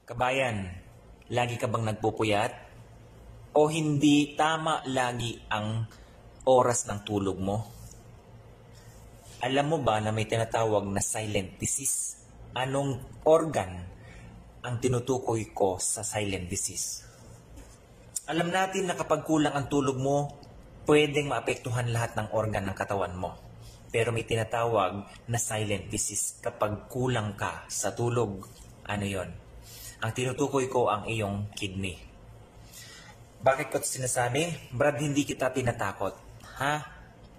Kabayan, lagi ka bang nagpupuyat? O hindi tama lagi ang oras ng tulog mo? Alam mo ba na may tinatawag na silent disease? Anong organ ang tinutukoy ko sa silent disease? Alam natin na kapag kulang ang tulog mo, pwedeng maapektuhan lahat ng organ ng katawan mo. Pero may tinatawag na silent disease kapag kulang ka sa tulog. Ano yon? Ang tinutukoy ko ang iyong kidney. Bakit ko sinasabi? Brad, hindi kita tinatakot. Ha?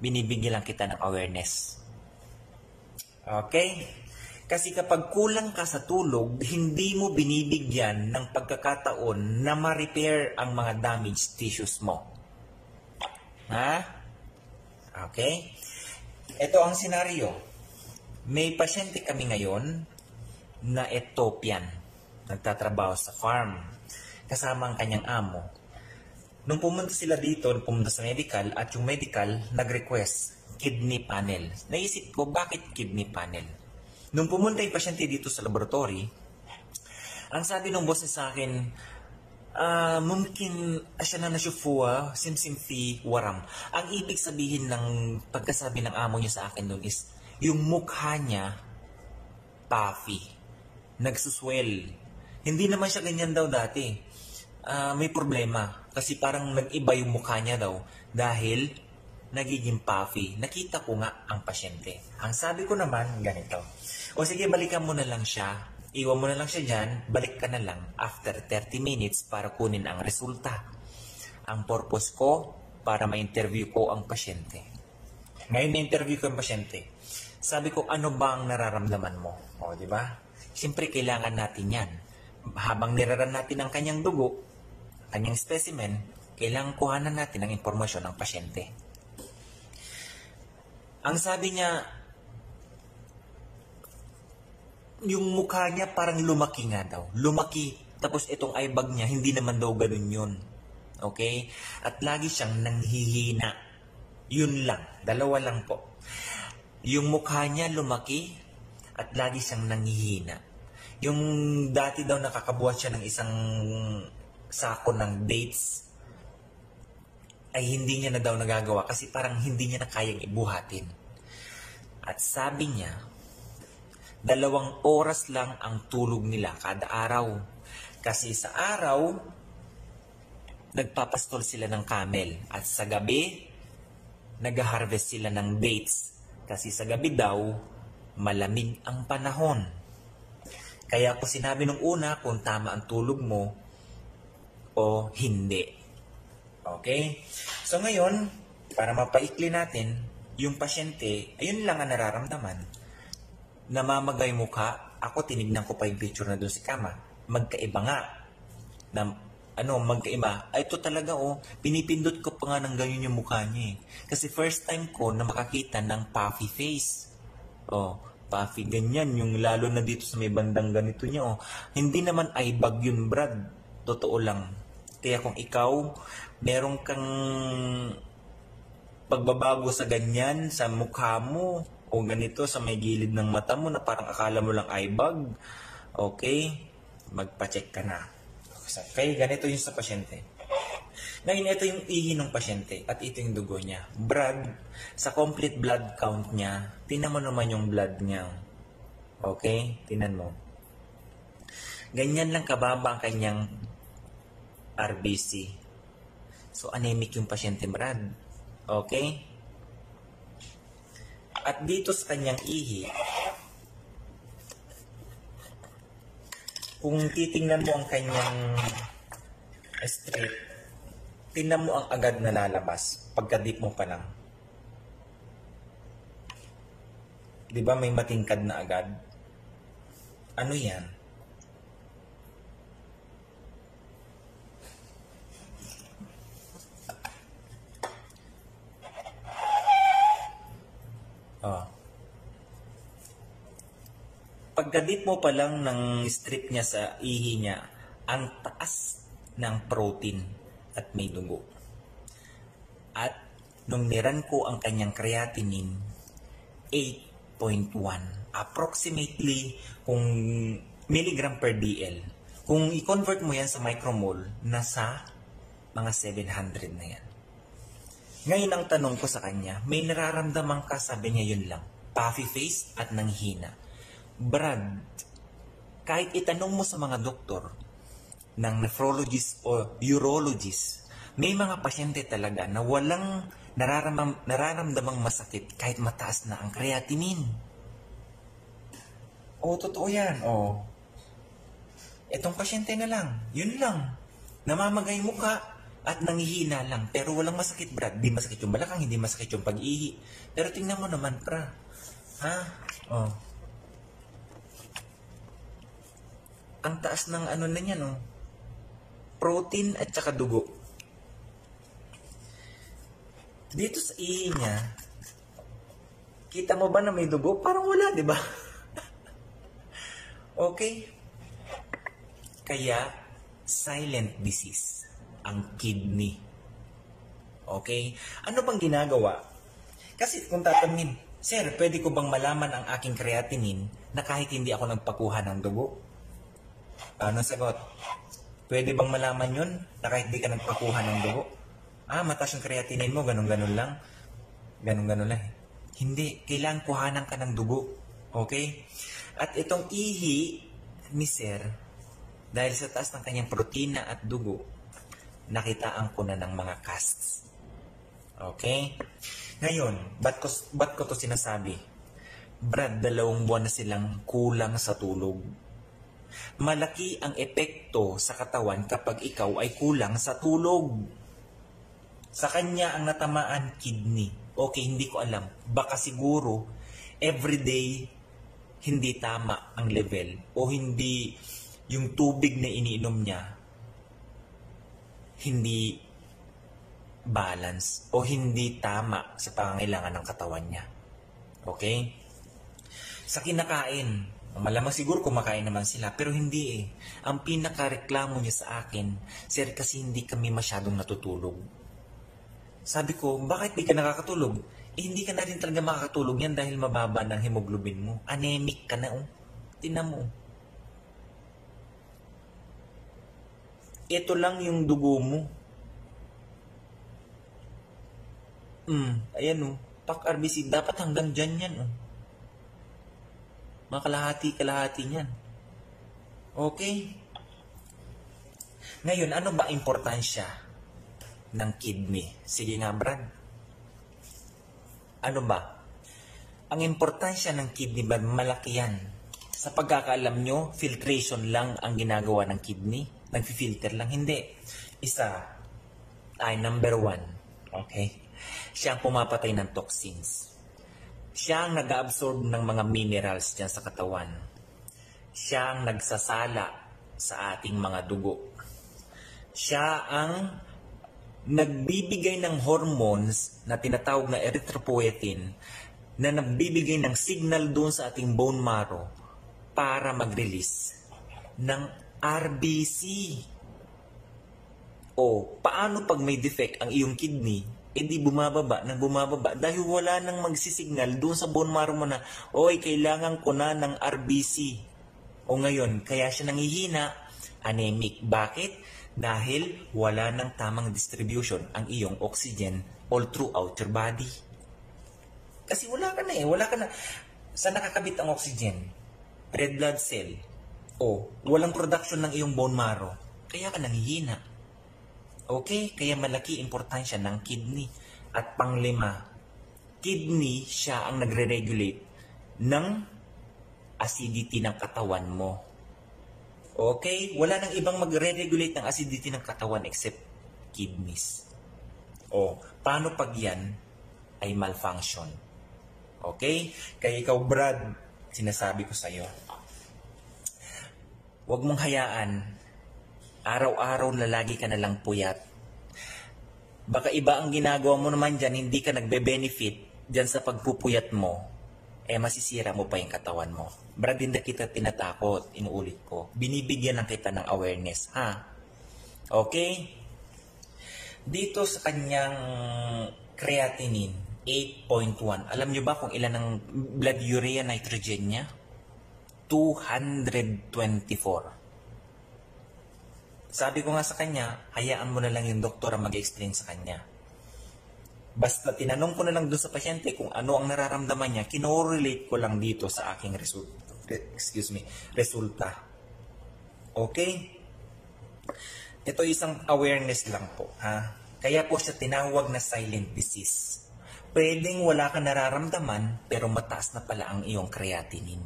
Binibigyan lang kita ng awareness. Okay? Kasi kapag kulang ka sa tulog, hindi mo binibigyan ng pagkakataon na ma-repair ang mga damaged tissues mo. Ha? Okay? Ito ang senaryo. May pasyente kami ngayon na Ethiopian. Nagtatrabaho sa farm. Kasama ang kanyang amo. Nung pumunta sila dito, pumunta sa medical, at yung medical nag-request kidney panel. Naisip ko, bakit kidney panel? Nung pumunta yung pasyente dito sa laboratory, ang sabi ng boss sa akin, mungkin siya na nasyufua, simsim fi waram. Ang ibig sabihin ng pagkasabi ng amo niya sa akin doon is, yung mukha niya, puffy, nagsuswell. Hindi naman siya ganyan daw dati. May problema. Kasi parang nag-iba yung mukha niya daw dahil nagiging puffy. Nakita ko nga ang pasyente. Ang sabi ko naman, ganito. O sige, balikan mo na lang siya. Iwan mo na lang siya dyan. Balik ka na lang after 30 minutes para kunin ang resulta. Ang purpose ko, para ma-interview ko ang pasyente. Ngayon na-interview ko ang pasyente. Sabi ko, ano ba ang nararamdaman mo? O, di ba? Siyempre, kailangan natin yan. Habang niraran natin ang kanyang dugo, kanyang specimen, kailangan kuhanan natin ang impormasyon ng pasyente. Ang sabi niya, yung mukha niya parang lumaki nga daw. Lumaki. Tapos itong eye bag niya, hindi naman daw ganun yun. Okay? At lagi siyang nanghihina. Yun lang. Dalawa lang po. Yung mukha niya lumaki at lagi siyang nanghihina. Yung dati daw nakakabuhat siya ng isang sako ng dates, ay hindi niya na daw nagagawa kasi parang hindi niya na kayang ibuhatin. At sabi niya, 2 oras lang ang tulog nila kada araw. Kasi sa araw, nagpapastol sila ng camel. At sa gabi, nag-harvest sila ng dates. Kasi sa gabi daw, malamig ang panahon. Kaya ako sinabi nung una kung tama ang tulog mo o hindi. Okay? So ngayon, para mapaikli natin, yung pasyente, ayun lang ang nararamdaman. Namamagay mukha, ako tinignan ko pa yung picture na doon sa kama. Magkaiba nga. Magkaiba. Ay, ito talaga pinipindot ko pa nga ng ganyan yung mukha niya eh. Kasi first time ko na makakita ng puffy face. Puffy ganyan, yung lalo na dito sa may bandang ganito niya Hindi naman eye bag yun, Brad. Totoo lang. Kaya kung ikaw, meron kang pagbabago sa ganyan, sa mukha mo, o ganito sa may gilid ng mata mo na parang akala mo lang eye bag, okay, magpa-check ka na. Okay, ganito yung sa pasyente. Ngayon, ito yung ihi ng pasyente at ito yung dugo niya. Brad, sa complete blood count niya, tinan mo naman yung blood niya. Okay, tinan mo. Ganyan lang kababa ang kanyang RBC. So, anemic yung pasyente, Brad. Okay? At dito sa kanyang ihi, kung titingnan mo ang kanyang strip, tingnan mo ang agad na lalabas pagka-dip mo pa lang. Di ba may matingkad na agad? Ano yan? Pagka-dip mo pa lang ng strip niya sa ihi niya, ang taas ng protein at may dugo. At nung niran ko ang kanyang creatinine, 8.1. Approximately, kung milligram per DL, Kung i-convert mo yan sa micromole, nasa mga 700 na yan. Ngayon ang tanong ko sa kanya, may nararamdaman ka, sabi niya yun lang, puffy face at nanghina. Brad, kahit itanong mo sa mga doktor ng nephrologist o urologist, may mga pasyente talaga na walang nararamdamang masakit kahit mataas na ang creatinine. Totoo yan. Etong pasyente na lang, yun lang. Namamagay mukha at nanghihina lang, pero walang masakit, Brad. Di masakit yung balakang, hindi masakit yung pag-ihi. Pero tingnan mo naman, pra. Ang taas ng ano na yan, protein at saka dugo. Dito sa ihi niya, kita mo ba na may dugo? Parang wala, di ba? Okay? Kaya, silent disease ang kidney. Okay? Ano bang ginagawa? Kasi kung tatanungin, Sir, pwede ko bang malaman ang aking creatinine na kahit hindi ako nagpakuha ng dugo? Ano sagot? Pwede bang malaman yun na kahit di ka nagpakuha ng dugo? Mataas yung creatinine mo, ganun-ganun lang. Ganun-ganun lang. Hindi, kailangan kuhanan ka ng dugo. Okay? At itong ihi ni Sir, dahil sa taas ng kanyang protina at dugo, nakitaan ko na ng mga casts. Okay? Ngayon, ba't ko to sinasabi? Brad, 2 buwan na silang kulang sa tulog. Malaki ang epekto sa katawan kapag ikaw ay kulang sa tulog. Sa kanya ang natamaan kidney. Okay, hindi ko alam. Baka siguro, everyday, hindi tama ang level. O hindi yung tubig na iniinom niya, hindi balance. O hindi tama sa pangangailangan ng katawan niya. Okay? Sa kinakain, malamang siguro kumakain naman sila, pero hindi eh. Ang pinakareklamo niya sa akin, Sir, kasi hindi kami masyadong natutulog. Sabi ko, bakit di ka nakakatulog? Hindi ka na rin talaga makakatulog yan dahil mababa ng hemoglobin mo. Anemic ka na, Tingnan mo. Ito lang yung dugo mo. Ayan PAC-RBC, dapat hanggang dyan yan, Mga kalahati niyan. Okay? Ngayon, ano ba importansya ng kidney? Sige nga, Brad. Ano ba? Ang importansya ng kidney ba, malaki yan. Sa pagkakaalam nyo, filtration lang ang ginagawa ng kidney. Nag-filter lang. Hindi. Isa ay number 1. Okay? Siya ang pumapatay ng toxins. Siya ang nag-absorb ng mga minerals dyan sa katawan. Siya ang nagsasala sa ating mga dugo. Siya ang nagbibigay ng hormones na tinatawag na erythropoietin na nagbibigay ng signal doon sa ating bone marrow para mag-release ng RBC. Paano pag may defect ang iyong kidney? Di bumababa dahil wala nang magsisignal doon sa bone marrow mo na, kailangan ko na ng RBC. Ngayon, kaya siya nangihina, anemic. Bakit? Dahil wala nang tamang distribution ang iyong oxygen all throughout your body. Kasi wala ka na. Saan nakakabit ang oxygen? Red blood cell. Walang production ng iyong bone marrow. Kaya ka nangihina. Okay? Kaya malaki importansya ng kidney. At panglima, kidney siya ang nagre-regulate ng acidity ng katawan mo. Okay? Wala nang ibang magre-regulate ng acidity ng katawan except kidneys. Paano pag yan ay malfunction? Okay? Kaya ikaw, Brad, sinasabi ko sa'yo, huwag mong hayaan araw-araw na lagi ka na lang puyat. Baka iba ang ginagawa mo naman dyan, hindi ka nagbe-benefit dyan sa pagpupuyat mo, masisira mo pa yung katawan mo. Brad, hindi kita tinatakot, inuulit ko. Binibigyan lang kita ng awareness, Okay? Dito sa kanyang creatinine, 8.1. Alam nyo ba kung ilan ang blood urea nitrogen niya? 224. Sabi ko nga sa kanya, hayaan mo na lang yung doktor ang mag-explain sa kanya. Basta tinanong ko na lang dun sa pasyente kung ano ang nararamdaman niya, kinorelate ko lang dito sa aking resulta. Okay? Ito isang awareness lang po, ha? Kaya po siya tinawag na silent disease. Pwedeng wala ka nararamdaman, pero mataas na pala ang iyong creatinine.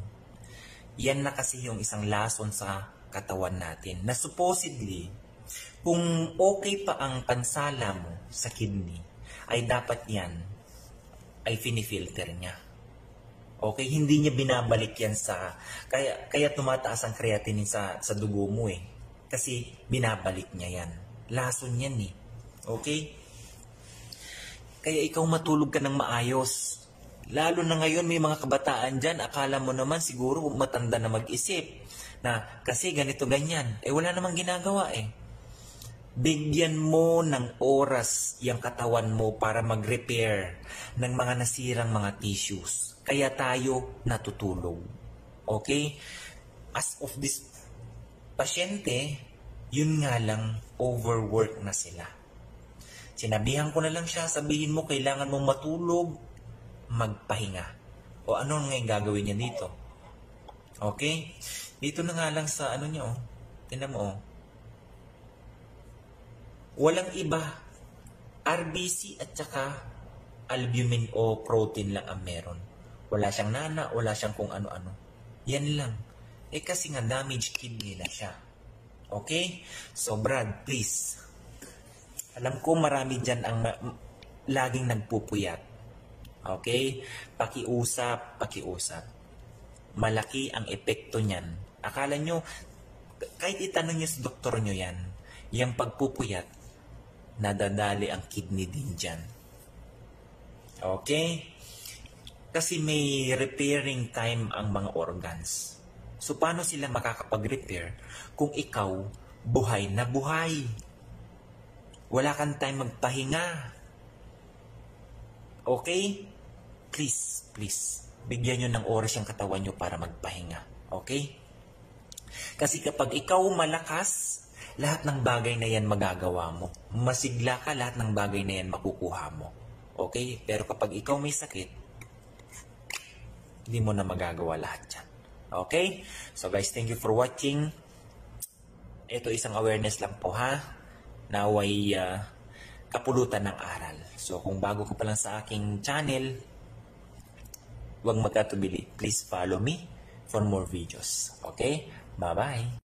Yan na kasi yung isang lason sa katawan natin, na supposedly, kung okay pa ang pansala mo sa kidney, ay dapat yan ay finifilter niya. Okay? Hindi niya binabalik yan sa... Kaya tumataas ang creatinine sa dugo mo eh. Kasi binabalik niya yan. Lason yan eh. Okay? Kaya ikaw matulog ka ng maayos. Lalo na ngayon may mga kabataan dyan, akala mo naman siguro matanda na mag-isip. Na kasi ganito ganyan. Wala namang ginagawa eh. Bigyan mo ng oras yung katawan mo para mag-repair ng mga nasirang mga tissues. Kaya tayo natutulog. Okay? As of this pasyente, yun nga lang, overwork na sila. Sinabihan ko na lang siya, sabihin mo, kailangan mong matulog, magpahinga. O ano ngayon gagawin niya dito? Okay? Dito na nga lang sa ano niya, tingnan mo, walang iba. RBC at saka albumin o protein lang ang meron. Wala siyang nana, wala siyang kung ano-ano. Yan lang. Kasi nga damaged kidney na siya. Okay? So Brad, please. Alam ko marami dyan ang laging nagpupuyat. Okay? Pakiusap. Malaki ang epekto niyan. Akala nyo, kahit itanong nyo sa doktor nyo yan, yung pagpupuyat, nadadali ang kidney din dyan. Okay? Kasi may repairing time ang mga organs. So, paano sila makakapag-repair kung ikaw buhay na buhay? Wala kang time magpahinga. Okay? Please, bigyan nyo ng oras yung katawan nyo para magpahinga. Okay? Kasi kapag ikaw malakas, lahat ng bagay na yan magagawa mo. Masigla ka, lahat ng bagay na yan makukuha mo. Okay? Pero kapag ikaw may sakit, hindi mo na magagawa lahat yan. Okay? So guys, thank you for watching. Ito isang awareness lang po ha. Naway kapulutan ng aral. So kung bago ka pa lang sa aking channel, huwag magkatubili. Please follow me for more videos. Okay? Bye-bye!